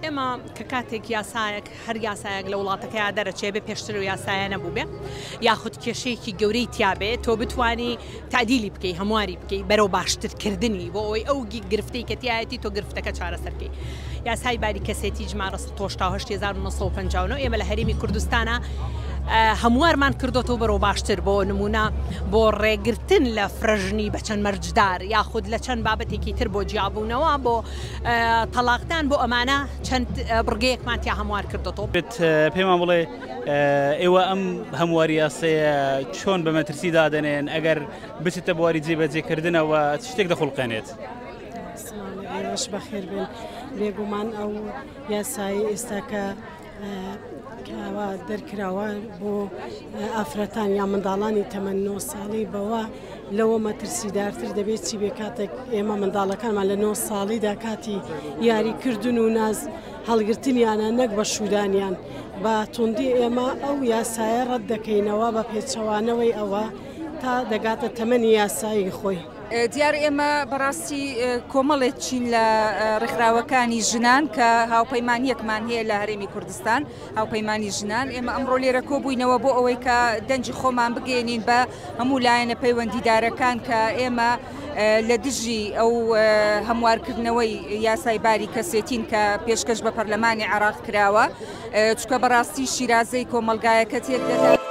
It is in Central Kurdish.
ئێمە کە کاتێک یاسایەک هەر یاسایەک لە وڵاتەکەی دەرەچێ بێ پێشتر و یاسایە نەبوو بێ یاخود کێشەیەکی گەورەی تیابێت تۆ بتانی تعدیلی بکەی هەمواری بکەی بەرەو باشترکردنی بۆ ئەوەی ئەو گرفتەی کە تایەتی تۆ گرفتەکە چارەسەرکەی. یاسای باری کەسێتی ژمارە 1950 ئێمە لە هەرێمی کوردستانە هەموارمان کردوەوە بەرەو باشتر بۆ نمونە بۆ ڕێگرتن لە فرەژنی بە چەند مەرجدار یاخود لە چەند بابەتێکی تر بۆ جیابوونەوە بۆ تەلاقدان بۆ ئەمانە چەند بڕگەیەکمان تیا هەموار کردوەوە. پێمان بڵێ ئێوە ئەم هەمواری یاسەیە چۆن بە مەترسی دادەنێن ئەگەر بچێتە بواری جێبەجێکردنەوە شتێک دەخڵقێنێت؟ ئێوەش بەخێر بن بێگومان ئەو یاسایی ئێستاکە کەوا دەرکراوە بۆ ئافرەتان یا منداڵانی تەمەن 9 ساڵی بەوە لەوە مەترسیدارتر دەبێت چی بێ کاتێک ئێمە منداڵەکانمان لە 9 ساڵیدا کاتی یاریکردن و ناز هەڵگرتنیانە نەک بە شودانیان بە توندی ئێمە ئەو یاسایە ڕەت دەکەینەوە بە پێچەوانەوەی ئەوە تا دەگاتە تەمەنی یاسایی خۆی. دیار ئێمە بەڕاستی کۆمەڵێک چین لە ڕێکخراوەکانی ژنان کە هاوپەیمانیەکمان هەیە لە هەرێمی کوردستان هاوپەیمانی ژنان ئێمە ئەمڕۆ لێرە کۆبووینەوە بۆ ئەوەی کە دەنجی خۆمان بگەێنین بە هەموو لایەنە پەیوەندیدارەکان کە ئێمە لە دژی ئەو هەموارکردنەوەی یاسای باری کەسێتین کە پێشکەش بە پەرلەمانی عێراق کراوە چکە بەڕاستی شیرازەی کۆمەلگایەکە تێک دەدات.